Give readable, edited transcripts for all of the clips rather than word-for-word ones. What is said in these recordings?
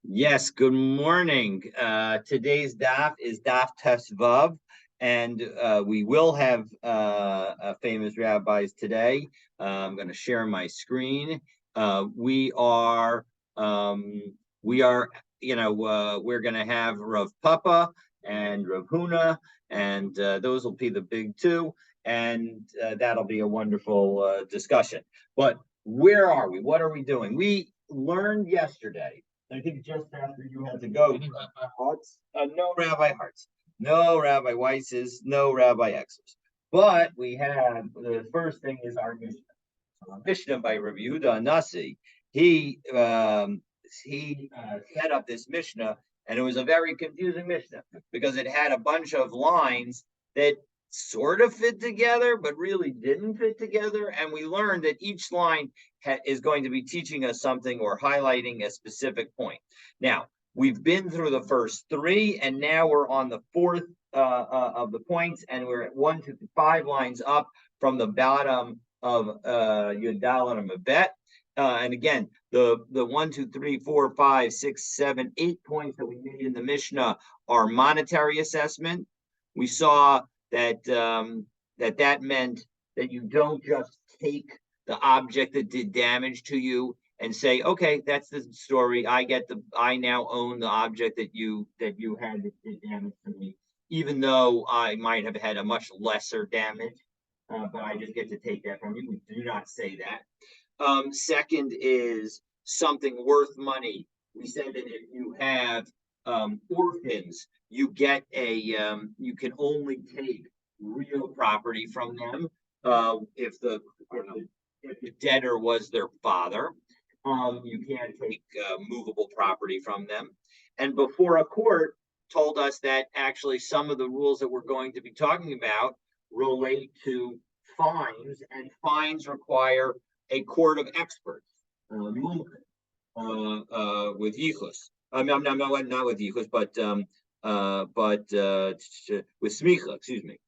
Yes, good morning. Today's daf is daf Tesvav, and we will have famous rabbis today. I'm going to share my screen. We are, um, we are, we're going to have Rav Papa and Rav Huna, and those will be the big two, and that'll be a wonderful discussion. But where are we? What are we doing? We learned yesterday. I think just after you had to go. No Rabbi Hartz, no Rabbi Weiss's, no Rabbi X's. But we have the first thing is our Mishnah. So our Mishnah by Rabbi Yehuda Nasi. He set up this Mishnah, and it was a very confusing Mishnah because it had a bunch of lines that sort of fit together, but really didn't fit together. And we learned that each line is going to be teaching us something or highlighting a specific point. Now, we've been through the first three, and now we're on the fourth of the points, and we're at 1 to 5 lines up from the bottom of Yudal and Mabet. And again, the 1, 2, 3, 4, 5, 6, 7, 8 points that we made in the Mishnah are monetary assessment. We saw that that meant that you don't just take the object that did damage to you and say, okay, that's the story. I now own the object that you had that did damage to me, even though I might have had a much lesser damage, but I just get to take that from you. We do not say that. Second is something worth money. We said that if you have orphans, you get you can only take real property from them if the debtor was their father. You can't take movable property from them. And before a court told us that actually some of the rules that we're going to be talking about relate to fines, and fines require a court of experts with yichus. Not with yichus, but with smicha, excuse me.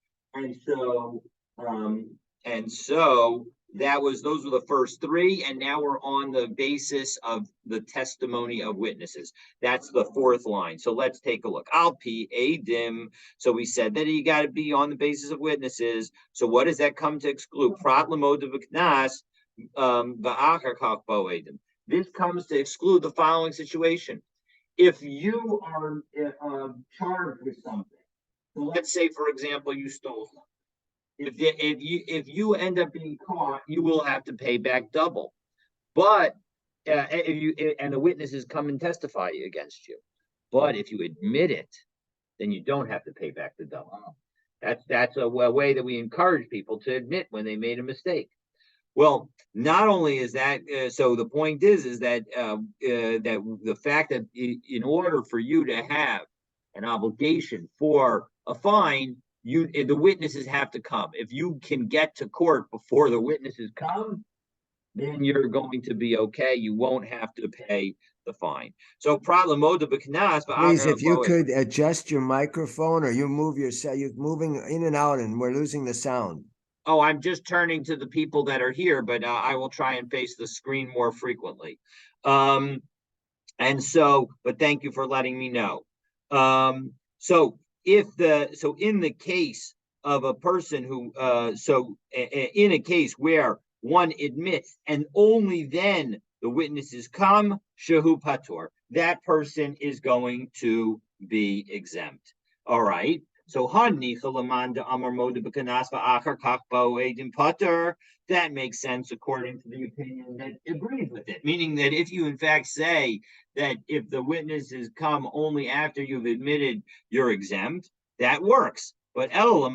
And so those were the first three, and now we're on the basis of the testimony of witnesses. That's the fourth line. So let's take a look. Al pi edim. So we said that you got to be on the basis of witnesses. So what does that come to exclude? Prat lemod v'knas v'achar kach bo edim. This comes to exclude the following situation. If you are charged with something, so let's say, for example, you stole something. If you end up being caught, you will have to pay back double. But and the witnesses come and testify against you. But if you admit it, then you don't have to pay back the double. That's a way that we encourage people to admit when they made a mistake. Well, not only is that so, the point is that that the fact that in order for you to have an obligation for a fine, the witnesses have to come. If you can get to court before the witnesses come, then you're going to be okay. You won't have to pay the fine. So, please, if you could adjust your microphone, or you move yourself, you're moving in and out, and we're losing the sound. Oh, I'm just turning to the people that are here, but I will try and face the screen more frequently. But thank you for letting me know. So in the case of a person who, in a case where one admits and only then the witnesses come, shehu patur, that person is going to be exempt. All right. So that makes sense according to the opinion that agrees with it. Meaning that if you in fact say that if the witnesses come only after you've admitted you're exempt, that works. But there's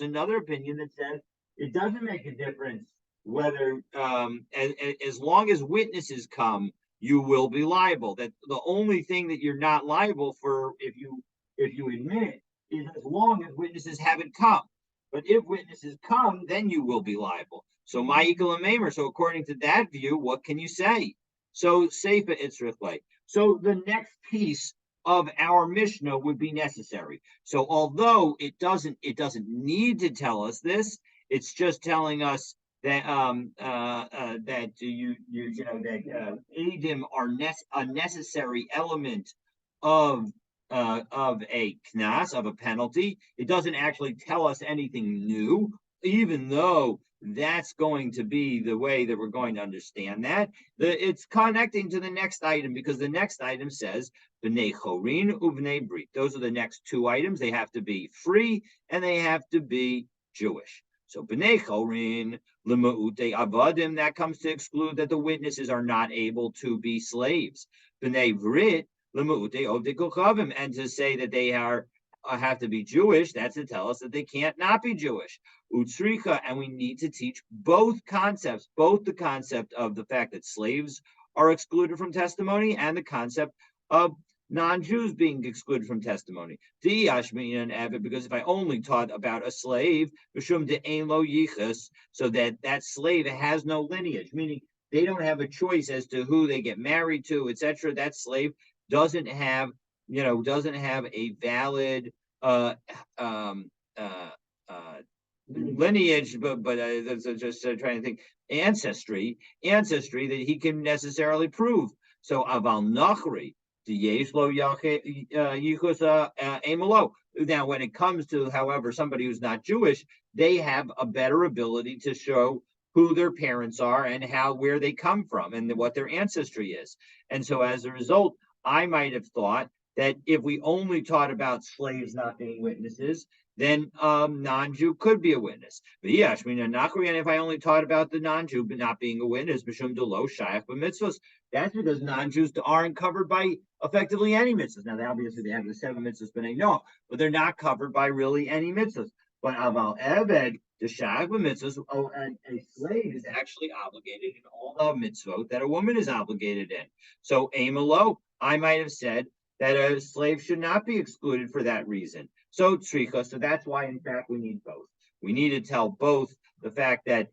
another opinion that says it doesn't make a difference whether as long as witnesses come, you will be liable. That the only thing that you're not liable for if you admit is as long as witnesses haven't come. But if witnesses come, then you will be liable. So ma'ikal and so according to that view, what can you say? So seifa itzrichle. So the next piece of our Mishnah would be necessary. So although it doesn't need to tell us this, it's just telling us that that you know that edim are a necessary element of a knas, of a penalty. It doesn't actually tell us anything new, even though that's going to be the way that we're going to understand that. It's connecting to the next item, because the next item says b'nei chorin uvnei brit. Those are the next two items. They have to be free and they have to be Jewish. So b'nei chorin l'ma'ute avadim, that comes to exclude that the witnesses are not able to be slaves. B'nei brit l'ma'ute ovdei kochavim, and to say that they are have to be Jewish, that's to tell us that they can't not be Jewish. Utsricha, and we need to teach both concepts, both the concept of the fact that slaves are excluded from testimony and the concept of non-Jews being excluded from testimony. Because if I only taught about a slave, so that that slave has no lineage, meaning they don't have a choice as to who they get married to, etc. That slave doesn't have a valid lineage, but just trying to think, ancestry that he can necessarily prove. So aval nachri now when it comes to, however, somebody who's not Jewish, they have a better ability to show who their parents are and where they come from and what their ancestry is. And so as a result, I might have thought that if we only taught about slaves not being witnesses, then non-Jew could be a witness. But yes, I mean, and if I only taught about the non-Jew but not being a witness, that's because non-Jews aren't covered by effectively any mitzvahs. Now, obviously, they have the 7 mitzvahs, but they're not covered by really any mitzvahs. But aval eved, the shag mitzvahs, a slave is actually obligated in all the mitzvot that a woman is obligated in. So, amalo, I might have said that a slave should not be excluded for that reason. So tzricha, so that's why, in fact, we need both. We need to tell both the fact that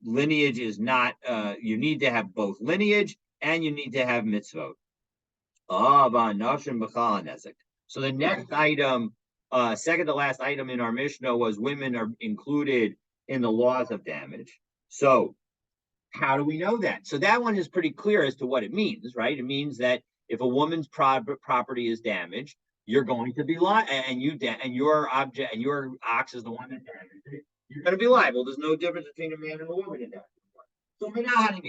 lineage is not. You need to have both lineage and you need to have mitzvot. So the next item, second to last item in our Mishnah, was women are included in the laws of damage. So how do we know that? So that one is pretty clear as to what it means, right? It means that if a woman's property is damaged, you're going to be liable, and your ox is the one that damaged it. You're going to be liable. There's no difference between a man and a woman in that. So how do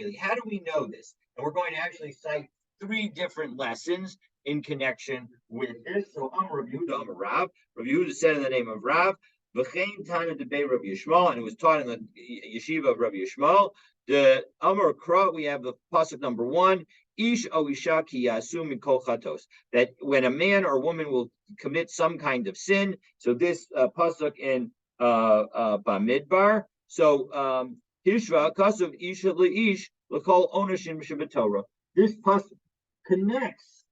we know this? And we're going to actually cite 3 different lessons in connection with this. So Rav Yehuda, Rav Yehuda said in the name of Rav, V'chein Tana debei Rav Yishmael, and it was taught in the yeshiva of Rav Yishmael. The Amar Kra, we have the pasuk number 1. Ish o isha ki yasu mikol chatos. That when a man or woman will commit some kind of sin. So this pasuk in Bamidbar. So Hishva kasav isha leish lekol onashim shebetorah. This pasuk connects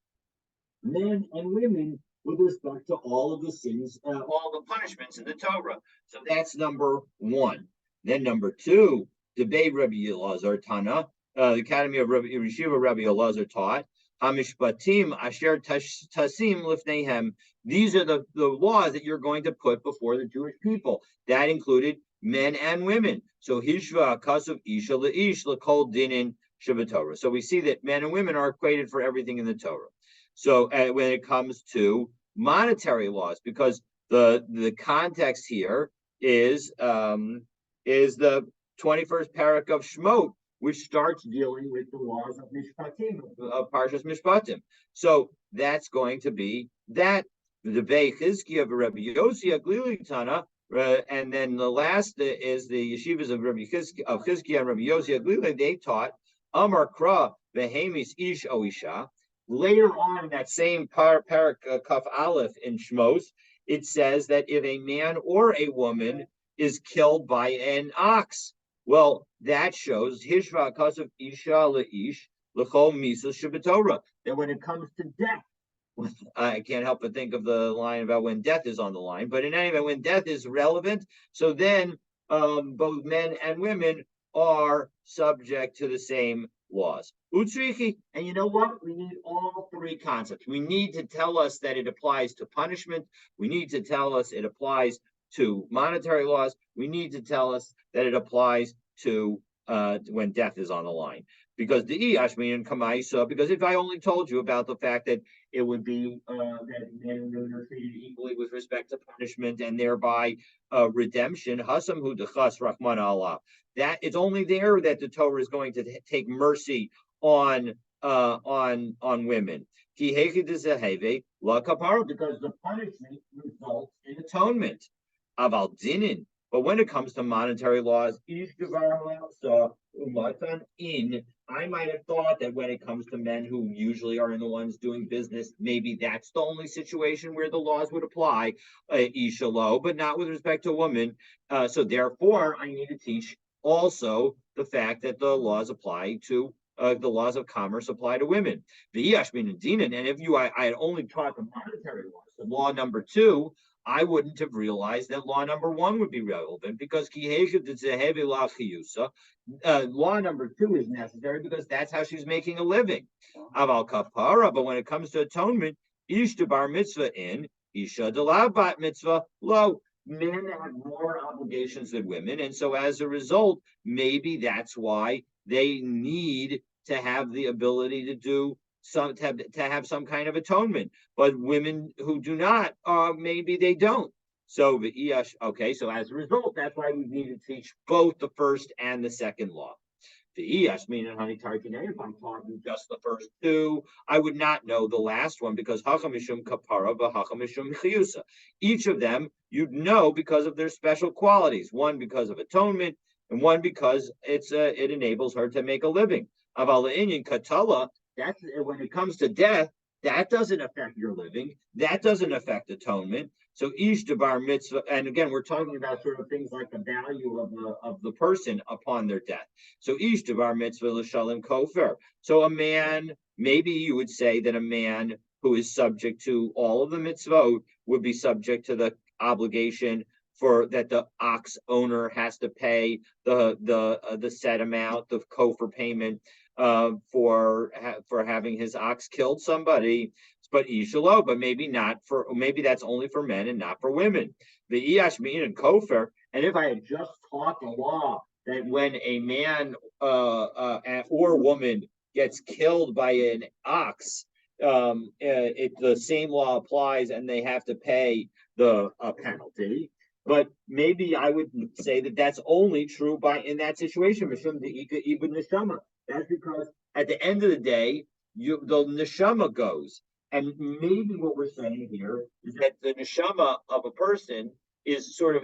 men and women with respect to all of the sins, all the punishments in the Torah. So that's number 1. Then number 2. Debate Rabbi Elazar Tana, the Academy of Rabbi Yeshiva Rabbi Elazar taught, Hamishpatim Asher Tasim Lifnehem. These are the laws that you're going to put before the Jewish people. That included men and women. So Hishva Kasav Isha Leish Lekol Dinin Shabbatorah. So we see that men and women are equated for everything in the Torah. So when it comes to monetary laws, because the context here is the 21st parak of Shmot, which starts dealing with the laws of Mishpatim, of Parshas Mishpatim. So that's going to be that. The Debei Chizkiya of Rabbi Yossi Aglili Tana, and then the last is the yeshivas of Rabbi Chizkiya and Rabbi Yossi Aglili. They taught Amar Kra Behemis Ish Oisha. Later on in that same parak Kaf Aleph in Shmos, it says that if a man or a woman is killed by an ox, well, that shows Hishva Kasav Isha Leish L'chol Misa Shabbatorah, that when it comes to death, I can't help but think of the line about when death is on the line. But in any event, when death is relevant, so then both men and women are subject to the same laws. Utsrichi, and you know what? We need all 3 concepts. We need to tell us that it applies to punishment. We need to tell us it applies to monetary laws, we need to tell us that it applies to when death is on the line. Because the Ashmin and Kamaisa, because if I only told you about the fact that it would be that men and women are treated equally with respect to punishment and thereby redemption, Hasam hu dechas Rahman Allah. That it's only there that the Torah is going to take mercy on women. Because the punishment results in atonement. Aval dinin. But when it comes to monetary laws, I might have thought that when it comes to men who usually are in the ones doing business, maybe that's the only situation where the laws would apply, ishalo, but not with respect to women. So therefore, I need to teach also the fact that the laws apply to the laws of commerce apply to women. The Yashmin and Dinan, and if I had only taught the monetary laws, the law number 2, I wouldn't have realized that law number 1 would be relevant because law number 2 is necessary because that's how she's making a living. Aval kapara, but when it comes to atonement, ishta bar mitzvah in, isha delav bat mitzvah lo. Men have more obligations than women, and so as a result, maybe that's why they need to have the ability to do some to have some kind of atonement. But women who do not, maybe they don't. So okay, so as a result, that's why we need to teach both the first and the second law. The Yashmin and Honey Tarkinei, if I'm taught you just the first 2, I would not know the last one because Hachamishum Kapara, Hachamishum Chiyusa. Each of them you'd know because of their special qualities. One because of atonement, and one because it enables her to make a living. Avala Inyan Katala, that's when it comes to death, that doesn't affect your living, that doesn't affect atonement. So ish bar mitzvah, and again, we're talking about sort of things like the value of the person upon their death. So ish bar mitzvah l'shalim kofer. So a man, maybe you would say that a man who is subject to all of the mitzvot would be subject to the obligation for that the ox owner has to pay the set amount of kofer payment for having his ox killed somebody. But ishalo, but maybe that's only for men and not for women. The Iyashmin and Kofer, and if I had just taught the law that when a man or woman gets killed by an ox, the same law applies and they have to pay the penalty. But maybe I would say that that's only true in that situation. That's because at the end of the day, the neshama goes. And maybe what we're saying here is that the neshama of a person is sort of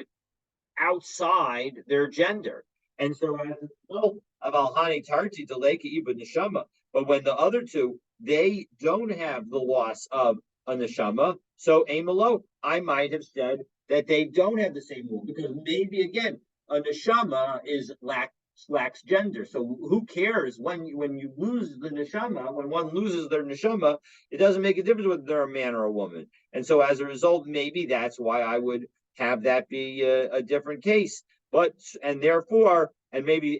outside their gender. And so as a result of Alhani Tarti Deleka Iba Neshama, but when the other 2, they don't have the loss of a neshama, so Amalo, I might have said that they don't have the same rule, because maybe again, a neshama lacks gender. So who cares when you lose the neshama? When one loses their neshama, it doesn't make a difference whether they're a man or a woman. And so as a result, maybe that's why I would have that be a different case. But therefore maybe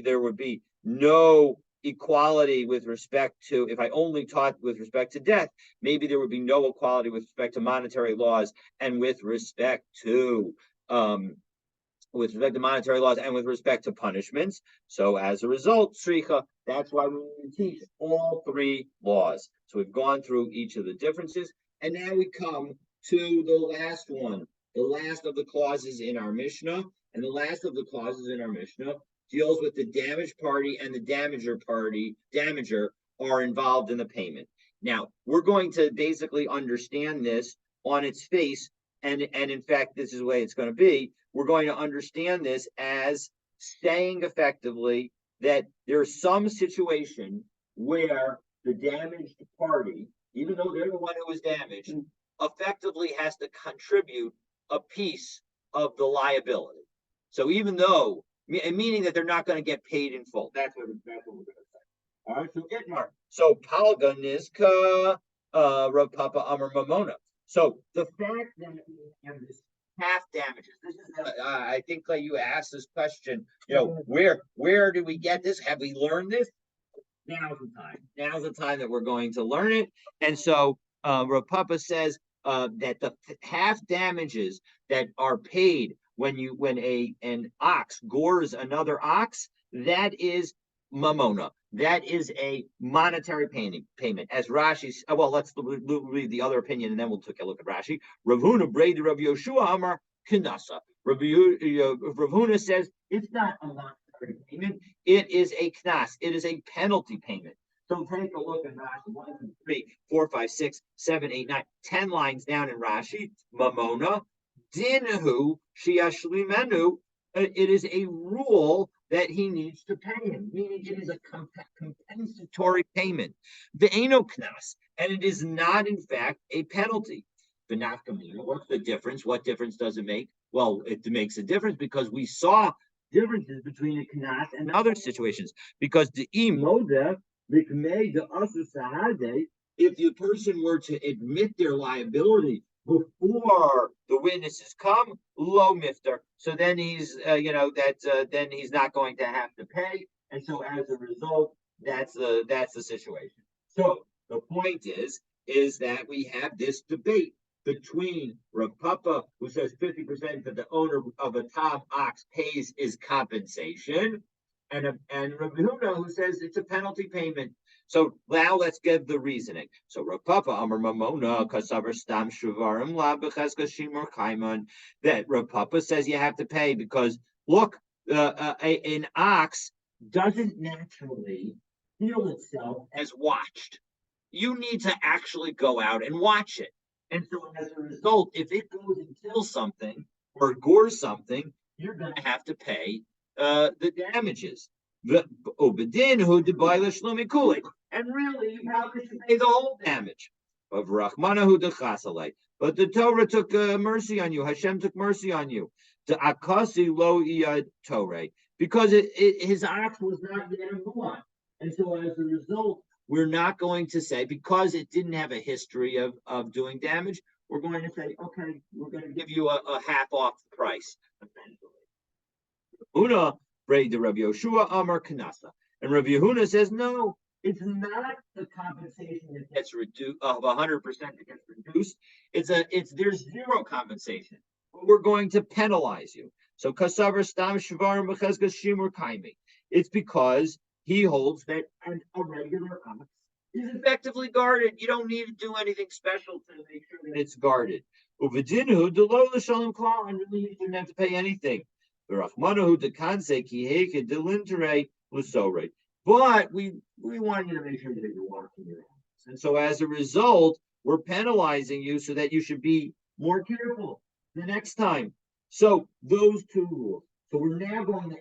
there would be no equality with respect to, if I only taught with respect to death, maybe there would be no equality with respect to monetary laws and with respect to monetary laws and with respect to punishments. So as a result, Sricha, that's why we need to teach all 3 laws. So we've gone through each of the differences, and now we come to the last one, the last of the clauses in our Mishnah. And the last of the clauses in our Mishnah deals with the damaged party and the damager are involved in the payment. Now, we're going to basically understand this on its face, and in fact, this is the way it's going to be. We're going to understand this as saying effectively that there's some situation where the damaged party, even though they're the one who was damaged, effectively has to contribute a piece of the liability. So even though, meaning that they're not going to get paid in full. That's what we're going to say. All right, so get more. So Palga Nizka Rav Papa Amar Mamona. So the fact that we have this half damages. This is I think you asked this question. Where do we get this? Have we learned this? Now's the time. Now's the time that we're going to learn it. And so Rav Papa says that the half damages that are paid when an ox gores another ox, that is mamona. That is a monetary payment. As Rashi, well, let's read the other opinion and then we'll take a look at Rashi. Rav Huna Brei Rav Yoshua Amar Kinasa. Rav Huna says it's not a monetary payment, it is a knas, it is a penalty payment. So take a look at Rashi. 1, 2, 3, 4, 5, 6, 7, 8, 9, 10 lines down in Rashi. Mamona, dinhu, shiashlimenu. It is a rule that he needs to pay him, meaning it is a compensatory payment. Ve'eno knas, and it is not, in fact, a penalty. What's the difference? What difference does it make? Well, it makes a difference because we saw differences between a knas and other situations. Because the imoda, if the person were to admit their liability before the witnesses come, low mifter. So then he's, then he's not going to have to pay, and so as a result, that's the situation. So the point is that we have this debate between Rav Papa, who says 50% that the owner of a tam ox pays is compensation, and Rav Huna, who says it's a penalty payment. So now let's get the reasoning. So Rav Papa Amar Mamona Kasavar Stam Shuvarim La Bechazka Shimur Kaiman, that Rav Papa says you have to pay because look, an ox doesn't naturally feel itself as watched. You need to actually go out and watch it. And so as a result, if it goes and kills something or gores something, you're going to have to pay the damages. And really, you probably should pay the whole damage of Rachmanahu de Chasalite. But the Torah took mercy on you. Hashem took mercy on you. To Akasi lo iyad Torah, because his ox was not yet a muad. And so as a result, we're not going to say, because it didn't have a history of doing damage, we're going to say, okay, we're going to give you a half off the price, essentially. Una Brei de Rabbi Yoshua Amar Kanasa. And Rabbi Yehuna says, no, it's not the compensation that gets reduced of 100% that gets reduced. There's zero compensation. But we're going to penalize you. So Kasavar Stam Shvarim B'Chezkas Shimur Kaimi. It's because he holds that a regular ox is effectively guarded. You don't need to do anything special to make sure that it's guarded. Uvedinu delo l'shalom klal, and really you shouldn't have to pay anything. But we wanted to make sure that you're watching your hands. And so as a result, we're penalizing you so that you should be more careful the next time. So those two rules. So we're now going to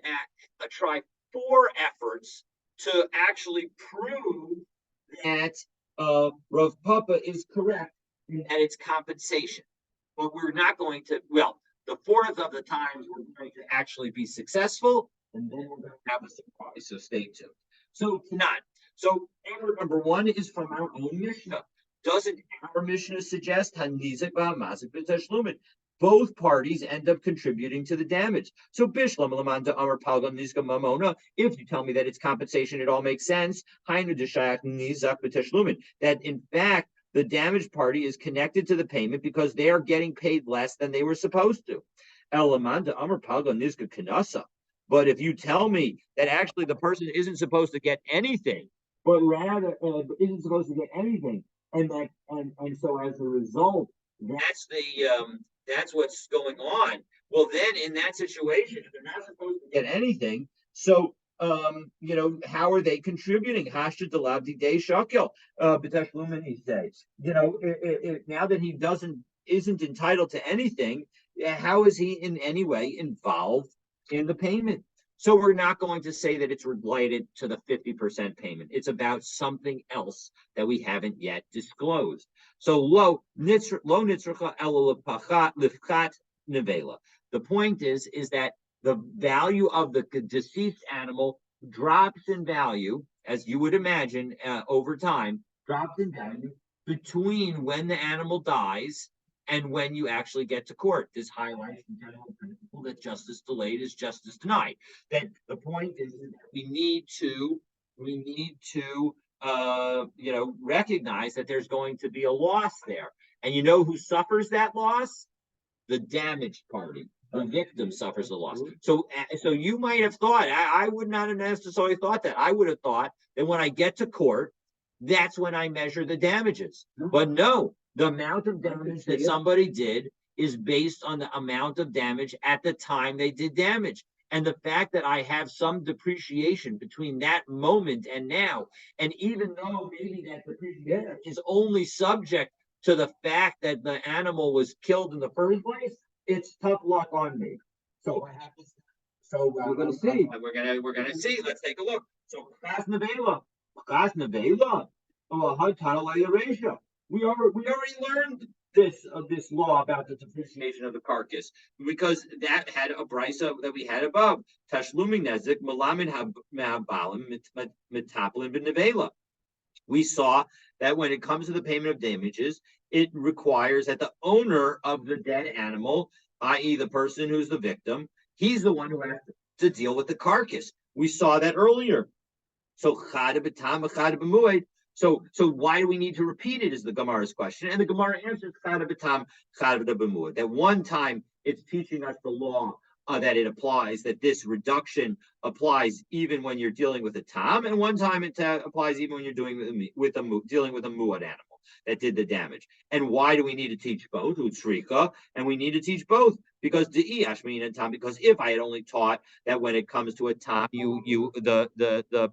try 4 efforts to actually prove that Rav Papa is correct and that it's compensation. But we're not going to, well, the 4th of the times we're going to actually be successful, and then we're going to have a surprise. So stay tuned. So not. So error number 1 is from our own Mishnah. Doesn't our Mishnah suggest Hanizak Ba'amazik B'Tashlumin? Both parties end up contributing to the damage. So Bishlam Lamanda Amar Palgam Nizka Mamona. If you tell me that it's compensation, it all makes sense. Hainu Deshayach Nizak B'Tashlumin. That in fact the damaged party is connected to the payment because they are getting paid less than they were supposed to. Elamanda Amar Palgam Nizka Kanasa. But if you tell me that actually the person isn't supposed to get anything, but rather isn't supposed to get anything, and so as a result, that's what's going on. Well, then in that situation, if they're not supposed to get anything, so how are they contributing? Hashtag delabdi day shakel b'tashlumin, he says. Now that he isn't entitled to anything, how is he in any way involved in the payment? So we're not going to say that it's related to the 50% payment. It's about something else that we haven't yet disclosed. So lo nitzracha elo lifchat nevela. The point is that the value of the deceased animal drops in value, as you would imagine, over time, drops in value between when the animal dies and when you actually get to court. This highlights the general principle that justice delayed is justice denied. That the point is that we need to recognize that there's going to be a loss there. And you know who suffers that loss? The damaged party. The victim suffers the loss. So you might have thought, I would not have necessarily thought that. I would have thought that when I get to court, that's when I measure the damages. But no, the amount of damage that somebody did is based on the amount of damage at the time they did damage. And the fact that I have some depreciation between that moment and now, and even though maybe that depreciation is only subject to the fact that the animal was killed in the first place, it's tough luck on me. So I have to. So we're going to see. We're gonna see. Let's take a look. So Chas Nevela, we already learned this law about the depreciation of the carcass because that had a brisa that we had above. Tashluming nezik malamin habalim mitaplin b'nevela. We saw that when it comes to the payment of damages, it requires that the owner of the dead animal, i.e., the person who's the victim, he's the one who has to deal with the carcass. We saw that earlier. So so why do we need to repeat it is the Gemara's question. And the Gemara answers that one time it's teaching us the law that it applies, that this reduction applies even when you're dealing with a tam, and one time it applies even when you're dealing with a muad animal that did the damage. And why do we need to teach both? Utsrika, and we need to teach both because because if I had only taught that when it comes to a tam, the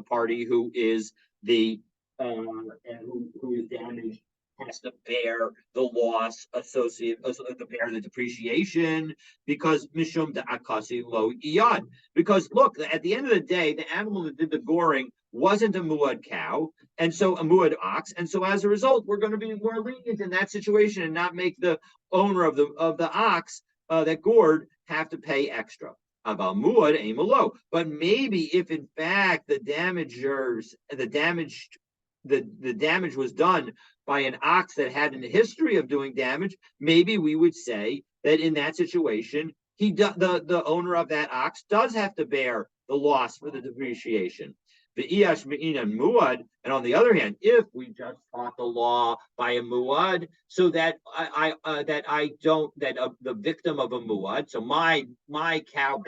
party who is the who is damaged has to bear the loss associated, to bear the depreciation because mishum de akasi lo iyad. Because look, at the end of the day, the animal that did the goring wasn't a muad cow, and so a muad ox, and so as a result, we're going to be more lenient in that situation and not make the owner of the ox that gored have to pay extra. About muad aim low, but maybe if in fact the damage was done by an ox that had a history of doing damage, maybe we would say that in that situation, the owner of that ox does have to bear the loss for the depreciation. The iash me'inan muad, and on the other hand, if we just taught the law by a muad, so that the victim of a muad, so my cow,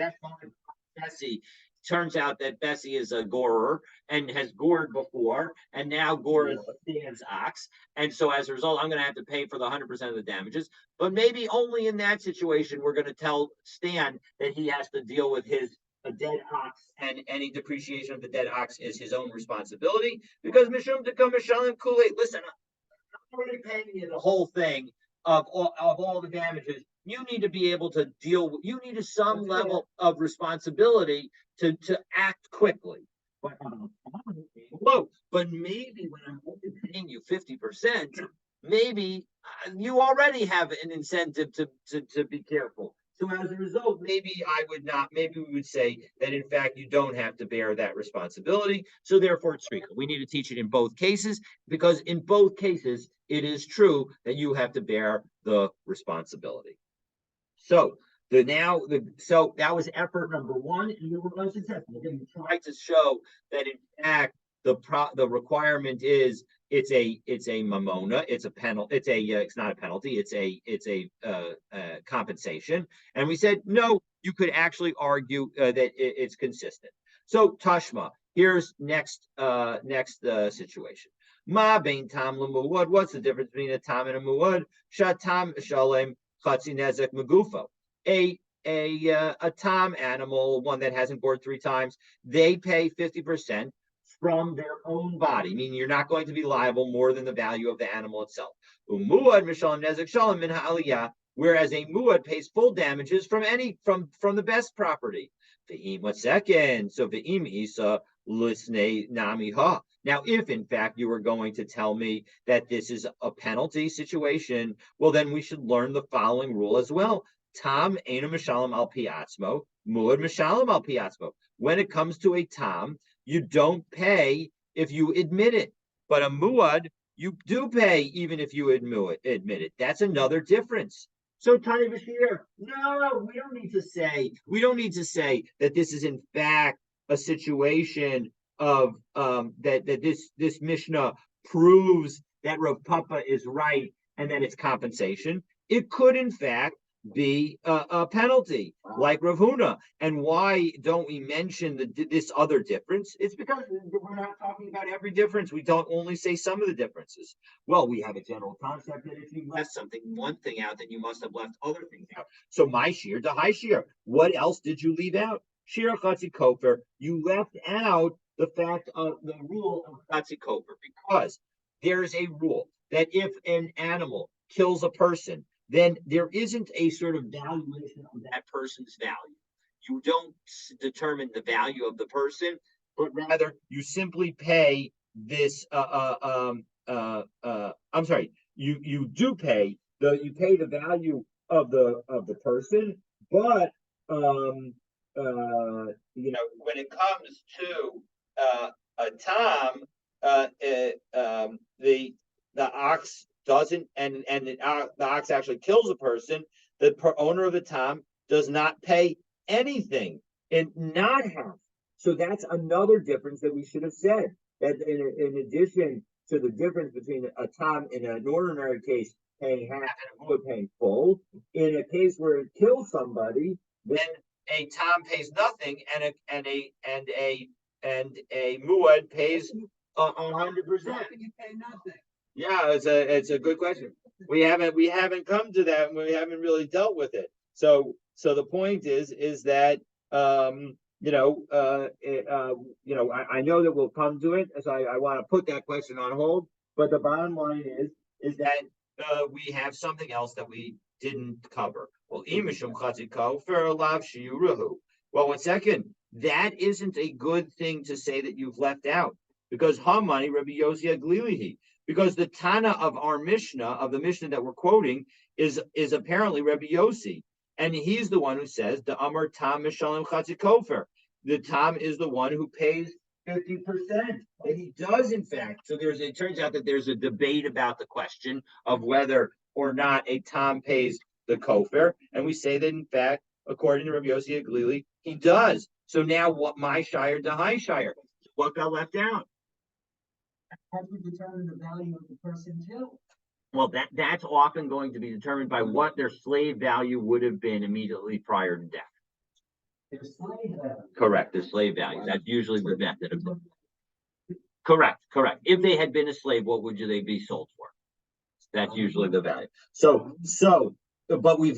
Bessie, turns out that Bessie is a gorer and has gored before, and now gores Stan's ox. And so as a result, I'm going to have to pay for the 100% of the damages. But maybe only in that situation, we're going to tell Stan that he has to deal with a dead ox, and any depreciation of the dead ox is his own responsibility. Because Mishum Tekam Mishalim Kule, listen, I'm already paying you the whole thing of all the damages. You need to be able to you need some level of responsibility to act quickly. But maybe when I'm only paying you 50%, maybe you already have an incentive to be careful. So as a result, maybe we would say that in fact you don't have to bear that responsibility. So therefore it's true. We need to teach it in both cases because in both cases it is true that you have to bear the responsibility. So so that was effort number one, and we were unsuccessful. We tried to show that in fact the requirement is it's a mamona, it's a penalty, it's not a penalty, it's a compensation. And we said no, you could actually argue that it's consistent. So Tashma, here's next situation. Ma bein tam lemuad. What's the difference between a tam and a muad? Shatam shalem chatzi nezek megufo. A tam animal, one that hasn't gored 3 times, they pay 50% from their own body, meaning you're not going to be liable more than the value of the animal itself. Whereas a muad pays full damages from the best property. What second? So isa lisne namiha. Now, if in fact you were going to tell me that this is a penalty situation, well, then we should learn the following rule as well. Tam ena mishalim al piatzmo, muad mishalim al piatzmo. When it comes to a tam, you don't pay if you admit it, but a muad you do pay even if you admit it. That's another difference. So Tani Bashir, no, we don't need to say that this is in fact a situation of that this Mishnah proves that Rav Papa is right and that it's compensation. It could, in fact, be a penalty, like Rav Huna. And why don't we mention this other difference? It's because we're not talking about every difference. We don't only say some of the differences. Well, we have a general concept that if you left one thing out, then you must have left other things out. So my shear to high shear. What else did you leave out? Shir Chatzi Kofer. You left out the fact of the rule of Chatzi Kofer, because there's a rule that if an animal kills a person, then there isn't a sort of valuation of that person's value. You don't determine the value of the person, but rather you simply pay this. I'm sorry. You do pay the value of the person, but when it comes to a tom, the ox doesn't, and the ox actually kills a person, the owner of the tom does not pay anything and not half. So that's another difference that we should have said. That in addition to the difference between a tom in an ordinary case paying half and a muad paying full, in a case where it kills somebody, then a tom pays nothing, and a muad pays 100%. You pay nothing. Yeah, it's a good question. We haven't come to that, and we haven't really dealt with it. So the point is that I know that we'll come to it, so I want to put that question on hold. But the bottom line is that we have something else that we didn't cover. Well, well, one second, that isn't a good thing to say that you've left out, because Hamani Rabbi Yossi Aglilihi, because the Tana of our Mishnah, of the Mishnah that we're quoting, is apparently Rabbi Yossi, and he's the one who says the Amar Tam Mishalim Chatzi Kofer. The Tam is the one who pays 50%, and he does in fact. So it turns out that there's a debate about the question of whether or not a Tam pays the Kofer, and we say that in fact, according to Rabbi Yossi Aglili, he does. So now, what my shire to high shire? What got left out? How do we determine the value of the person killed? Well, that's often going to be determined by what their slave value would have been immediately prior to death. Their slave value. Correct, their slave value. That's usually the method of it. Correct. If they had been a slave, what would they be sold for? That's usually the value. But we're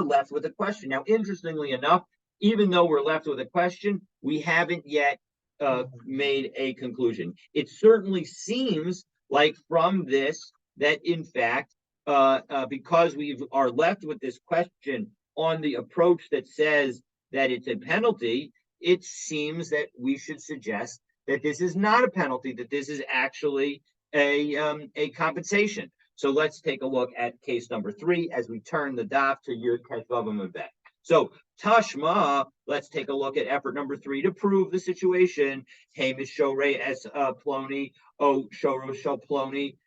left with a question. Now, interestingly enough, even though we're left with a question, we haven't yet made a conclusion. It certainly seems like from this that, in fact, because we are left with this question on the approach that says that it's a penalty, it seems that we should suggest that this is not a penalty, that this is actually a compensation. So let's take a look at case number 3 as we turn the daf to Yud Ket Vav Amud Bet. So Tashma, let's take a look at effort number 3 to prove the situation. Hamish Shorei es Ploni, O Shoro Shel Ploni.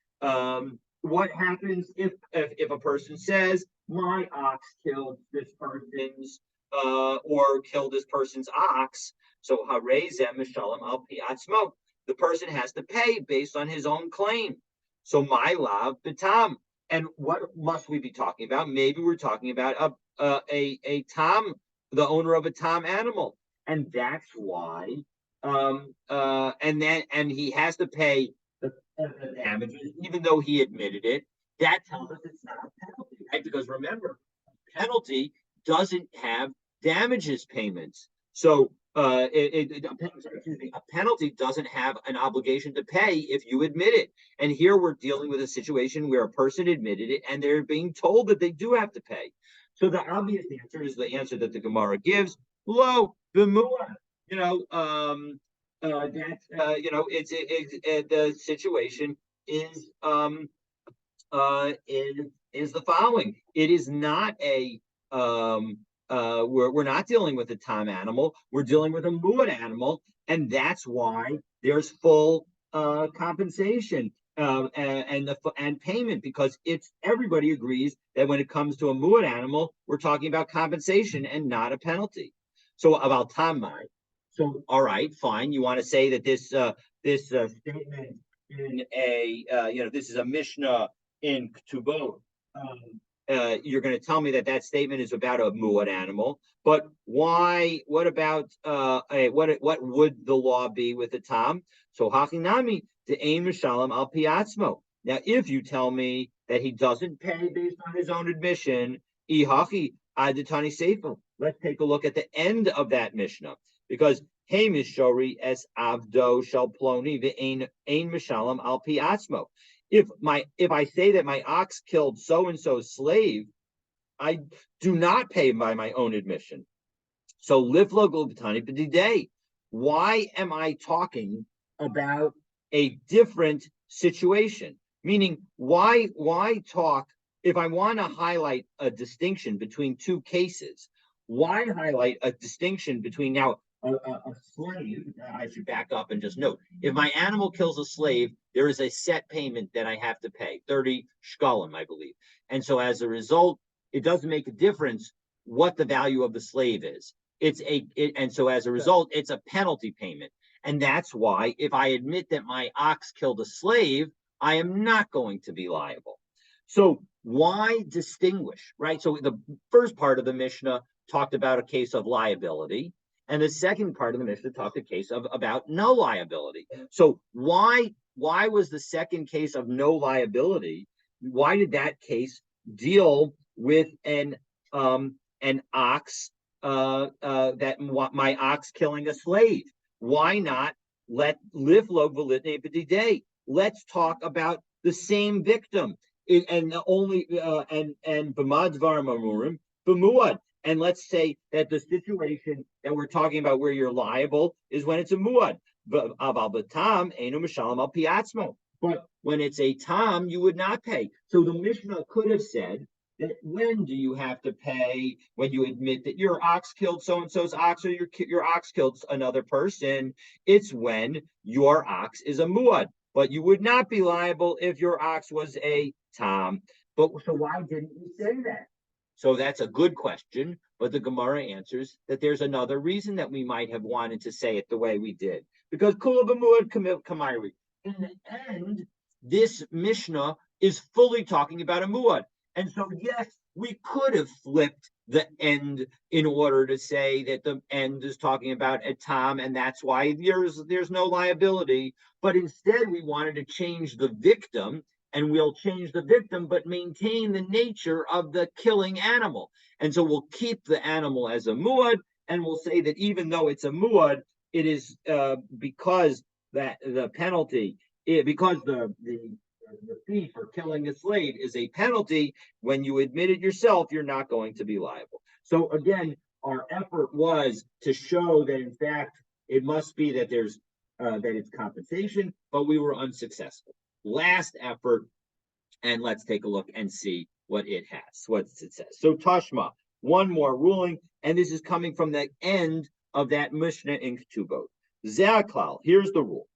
What happens if a person says, my ox killed this person's or killed this person's ox? So Harezem Mishalem Al Pi Atzmo. The person has to pay based on his own claim. So my lav betam. And what must we be talking about? Maybe we're talking about a tom, the owner of a tom animal, and that's why. And he has to pay the damages, even though he admitted it. That tells us it's not a penalty, right? Because remember, penalty doesn't have damages payments. So a penalty doesn't have an obligation to pay if you admit it. And here we're dealing with a situation where a person admitted it and they're being told that they do have to pay. So the obvious answer is the answer that the Gemara gives. Lo b'muad. The situation is the following. It is not a we're not dealing with a tom animal. We're dealing with a muad animal, and that's why there's full compensation and payment, because everybody agrees that when it comes to a muad animal, we're talking about compensation and not a penalty. So about tamai. So all right, fine. You want to say that this statement in this is a Mishnah in Ketubot, you're going to tell me that that statement is about a muad animal, but why? What about what would the law be with a tam? So hachinami to aim mishalam al piatzmo. Now, if you tell me that he doesn't pay based on his own admission, ihachi aditani seifel. Let's take a look at the end of that Mishnah, because hey mishori es avdo shel ploni ve'ain mishalam al piatzmo. If I say that my ox killed so and so's slave, I do not pay by my own admission. So liflo globitani b'didei. Why am I talking about a different situation? Meaning, why talk if I want to highlight a distinction between two cases? Why highlight a distinction between now a slave? I should back up and just note: if my animal kills a slave, there is a set payment that I have to pay, 30 shkalim, I believe. And so, as a result, it doesn't make a difference what the value of the slave is. And so as a result, it's a penalty payment. And that's why if I admit that my ox killed a slave, I am not going to be liable. So why distinguish, right? So the first part of the Mishnah talked about a case of liability, and the second part of the Mishnah talked a case of about no liability. So why was the second case of no liability? Why did that case deal with an ox that my ox killing a slave? Why not let liflog v'litnei b'didei? Let's talk about the same victim, and only and b'madvar mamurim b'muad. And let's say that the situation that we're talking about where you're liable is when it's a muad. But when it's a tam, you would not pay. So the Mishnah could have said that when do you have to pay? When you admit that your ox killed so-and-so's ox, or your ox killed another person. It's when your ox is a muad. But you would not be liable if your ox was a tam. But so why didn't you say that? So that's a good question, but the Gemara answers that there's another reason that we might have wanted to say it the way we did. Because kula b'muad kamairi. In the end, this Mishnah is fully talking about a muad. And so, yes, we could have flipped the end in order to say that the end is talking about a tam, and that's why there's no liability. But instead, we wanted to change the victim, and we'll change the victim, but maintain the nature of the killing animal. And so we'll keep the animal as a muad, and we'll say that even though it's a muad, it is because that the penalty, because the fee for killing a slave is a penalty. When you admit it yourself, you're not going to be liable. So again, our effort was to show that in fact it must be that there's that it's compensation, but we were unsuccessful. Last effort, and let's take a look and see what it has, what it says. So Tashma, one more ruling, and this is coming from the end of that Mishnah in Ketubot. Ze'aklal, here's the rule.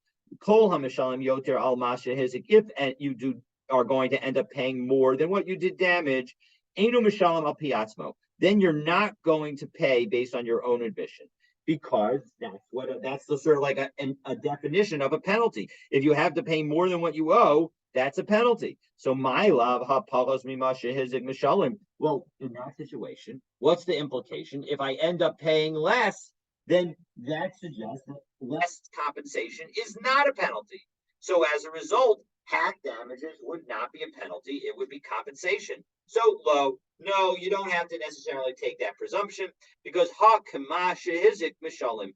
Kol hamishalim yoter al masha hizik. If you are going to end up paying more than what you did damage, einu mishalim al piatzmo. Then you're not going to pay based on your own admission, because that's the sort of like a definition of a penalty. If you have to pay more than what you owe, that's a penalty. So my love ha palos mimasha hizik mishalim. Well, in that situation, what's the implication? If I end up paying less, then that suggests that less compensation is not a penalty. So as a result, hack damages would not be a penalty, it would be compensation. So low, no, you don't have to necessarily take that presumption, because ha kamasha hizik mishalim.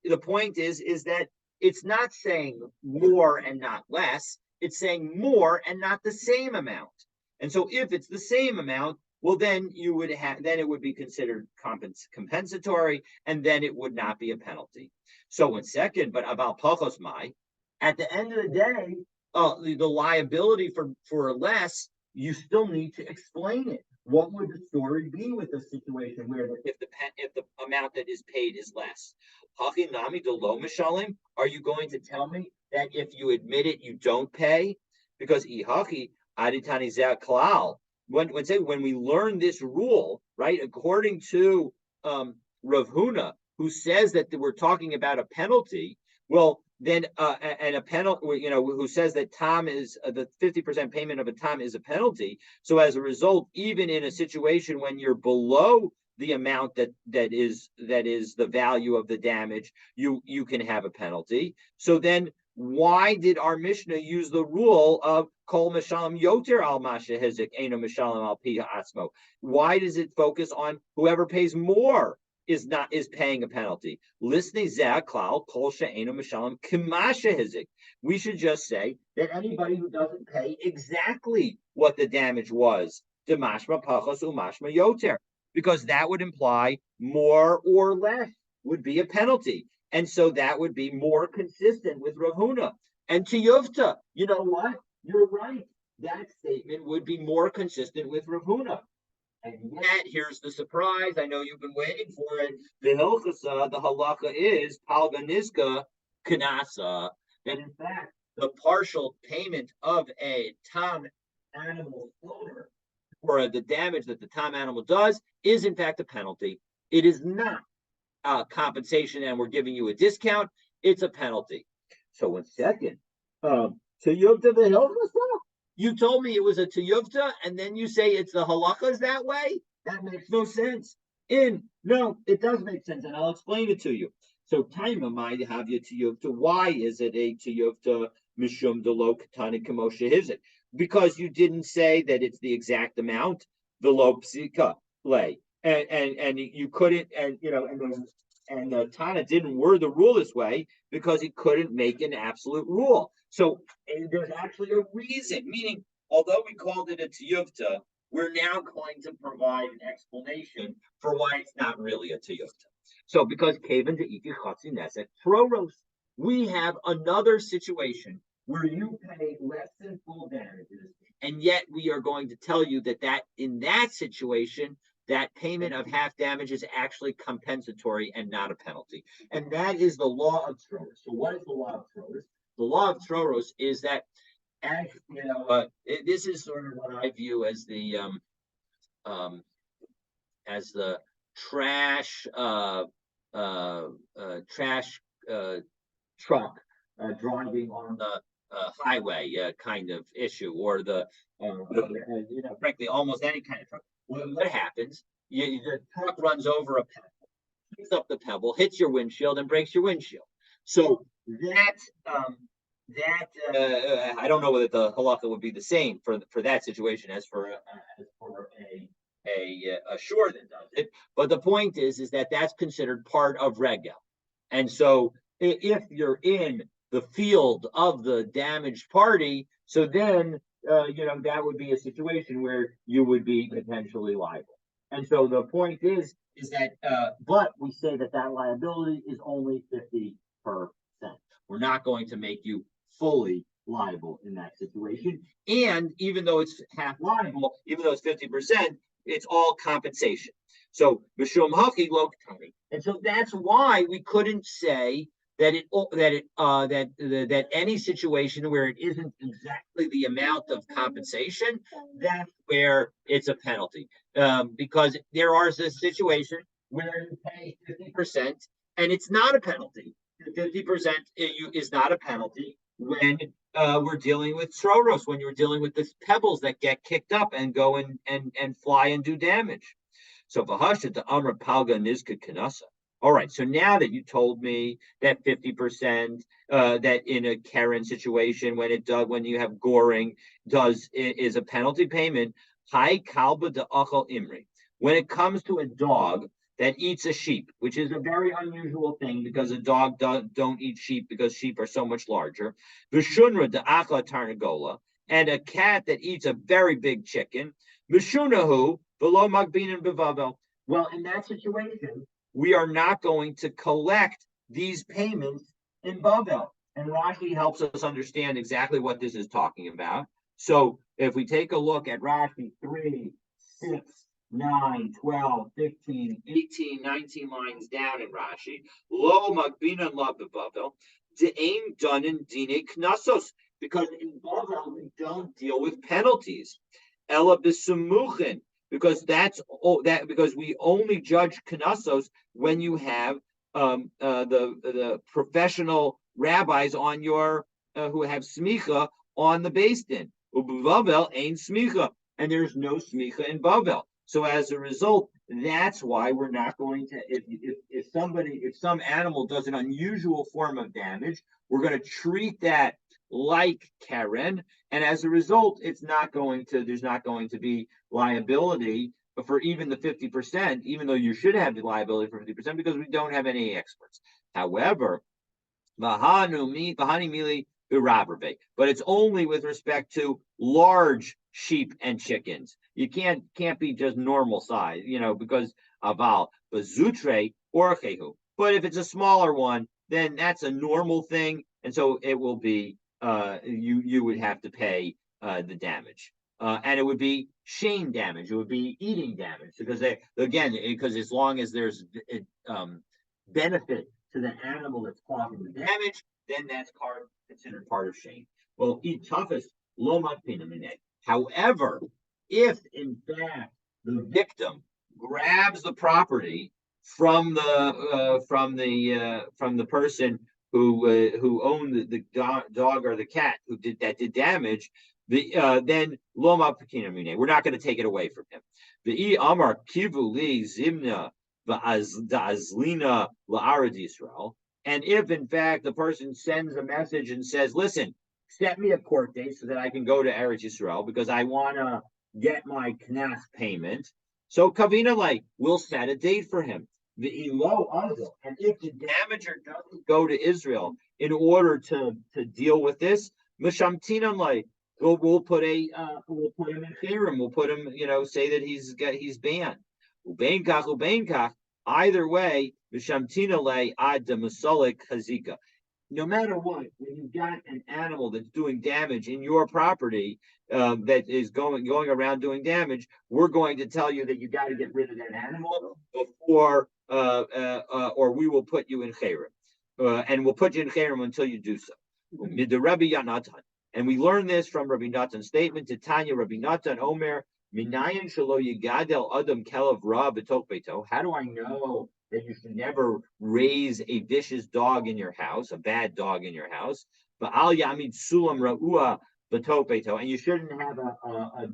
The point is that it's not saying more and not less, it's saying more and not the same amount. And so if it's the same amount, well, then it would be considered compensatory, and then it would not be a penalty. So in second, but about pachos mai, at the end of the day, the liability for less, you still need to explain it. What would the story be with a situation where if the amount that is paid is less? Hachinami delo mishalim. Are you going to tell me that if you admit it, you don't pay? Because ihachi aditani zeh klal. When we learn this rule, right, according to Rav Huna, who says that we're talking about a penalty, well, then and a penalty, who says that Tom is the 50% payment of a Tom is a penalty. So as a result, even in a situation when you're below the amount that is the value of the damage, you can have a penalty. So then why did our Mishnah use the rule of kol mishalim yoter al masha hizik eno mishalim al pi atzmo? Why does it focus on whoever pays more is paying a penalty? We should just say that anybody who doesn't pay exactly what the damage was, because that would imply more or less would be a penalty. And so that would be more consistent with Rav Huna. And Tiyuvta, you know what? You're right. That statement would be more consistent with Rav Huna. And yet, here's the surprise. I know you've been waiting for it. The Hilchasa, the halacha is palganizka kanasa. That in fact, the partial payment of a tom animal owner for the damage that the tom animal does is in fact a penalty. It is not compensation, and we're giving you a discount. It's a penalty. So 1 second. Tiyuvta the Hilchasa. You told me it was a tiyuvta, and then you say it's the halachas that way? That makes no sense. No, it does make sense, and I'll explain it to you. So, taima might have you tiyuvta. Why is it a tiyuvta mishum delo katani kamosha hizik? Because you didn't say that it's the exact amount, the lo psika lay, and you couldn't, and Tana didn't word the rule this way because he couldn't make an absolute rule. So there's actually a reason, meaning, although we called it a tiyuvta, we're now going to provide an explanation for why it's not really a tiyuvta. So because kaven de iki chatzi nesek troros, we have another situation where you pay less than full damages, and yet we are going to tell you that in that situation, that payment of half damage is actually compensatory and not a penalty. And that is the law of Troros. So what is the law of Troros? The law of Troros is that, this is sort of what I view as the trash truck driving on the highway kind of issue, or frankly, almost any kind of truck. What happens? The truck runs over a pebble, picks up the pebble, hits your windshield, and breaks your windshield. So that I don't know whether the halacha would be the same for that situation as for a shore that does it. But the point is that that's considered part of regel. And so if you're in the field of the damaged party, so then that would be a situation where you would be potentially liable. And so the point is that, but we say that liability is only 50%. We're not going to make you fully liable in that situation. And even though it's half liable, even though it's 50%, it's all compensation. So mishum haki lo katani. And so that's why we couldn't say that any situation where it isn't exactly the amount of compensation, that's where it's a penalty. Because there are this situation where you pay 50% and it's not a penalty. 50% is not a penalty when we're dealing with Troros, when you're dealing with the pebbles that get kicked up and go and fly and do damage. So Vahasha the Amra Palga Nizka Kanasa. All right, so now that you told me that 50%, that in a Karen situation, when you have goring, is a penalty payment, Hai Kalba de Achal Imri. When it comes to a dog that eats a sheep, which is a very unusual thing because a dog don't eat sheep because sheep are so much larger. Vishunra de Achla Tarnagola, and a cat that eats a very big chicken. Mishunahu below Magbin and Bava. Well, in that situation, we are not going to collect these payments in Bavel. And Rashi helps us understand exactly what this is talking about. So if we take a look at Rashi 3, 6, 9, 12, 15, 18, 19 lines down in Rashi, Lo Magbina La Bavel, De'aim Dunin Dine Knasos, because in Bavel we don't deal with penalties. Ela Bisumuchin, because because we only judge knasos when you have the professional rabbis on your who have smicha on the Beis Din. Bavel ain't smicha, and there's no smicha in Bavel. So as a result, that's why we're not going to. If some animal does an unusual form of damage, we're going to treat that like Karen, and as a result, there's not going to be liability for even the 50%, even though you should have the liability for 50% because we don't have any experts. However, but it's only with respect to large sheep and chickens. You can't be just normal size, because aval bazutre orchehu. But if it's a smaller one, then that's a normal thing, and so it will be you would have to pay the damage. And it would be shame damage. It would be eating damage because because as long as there's benefit to the animal that's causing the damage, then that's considered part of shame. Well, eat toughest lomat pinamine. However, if in fact the victim grabs the property from the person who owned the dog or the cat who did damage, then loma pinamine. We're not going to take it away from him. The amar kivu li zimna Israel. And if in fact the person sends a message and says, listen, set me a court date so that I can go to Eretz Yisrael because I want to get my knas payment. So Kavina will set a date for him. The elo azil. And if the damager doesn't go to Israel in order to deal with this, Mishamtinan we'll put him in Chirim. We'll put him, say that he's banned. Ubeinkach. Either way, no matter what, when you've got an animal that's doing damage in your property that is going around doing damage, we're going to tell you that you got to get rid of that animal before, or we will put you in Chirim. And we'll put you in Chirim until you do so. And we learn this from Rabbi Natan's statement to Tanya, Rabbi Natan Omer, how do I know that you should never raise a vicious dog in your house, a bad dog in your house? And you shouldn't have a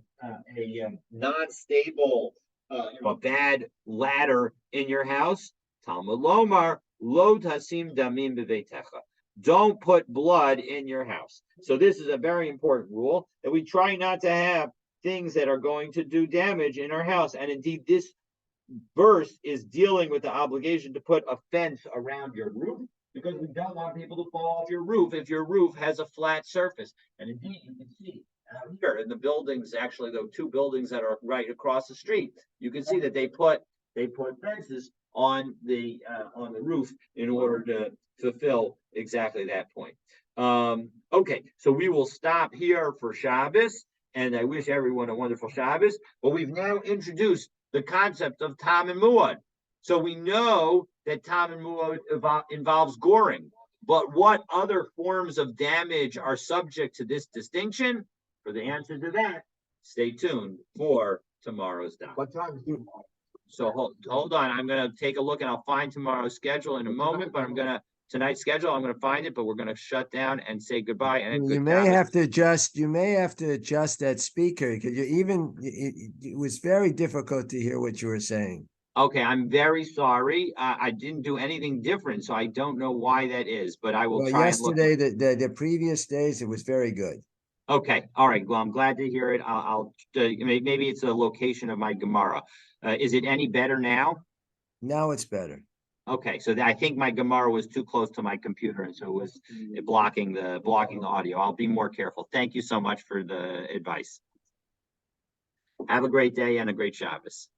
non-stable, a bad ladder in your house. Talmud Lomar, lo tasim damim beveitecha. Don't put blood in your house. So this is a very important rule that we try not to have things that are going to do damage in our house. And indeed, this verse is dealing with the obligation to put a fence around your roof because we don't want people to fall off your roof if your roof has a flat surface. And indeed, you can see here in the buildings, actually, the two buildings that are right across the street, you can see that they put fences on the roof in order to fulfill exactly that point. Okay, so we will stop here for Shabbos. And I wish everyone a wonderful Shabbos. But we've now introduced the concept of Tam and Muad. So we know that Tam and Muad involves goring. But what other forms of damage are subject to this distinction? For the answer to that, stay tuned for tomorrow's daf. What time is tomorrow? So hold on. I'm going to take a look and I'll find tomorrow's schedule in a moment. But tonight's schedule, I'm going to find it, but we're going to shut down and say goodbye. And you may have to adjust that speaker because it was very difficult to hear what you were saying. Okay, I'm very sorry. I didn't do anything different, so I don't know why that is, but I will try. Yesterday, the previous days, it was very good. Okay, all right. Well, I'm glad to hear it. I'll maybe it's a location of my Gemara. Is it any better now? Now it's better. Okay, so I think my Gemara was too close to my computer, and so it was blocking the audio. I'll be more careful. Thank you so much for the advice. Have a great day and a great Shabbos.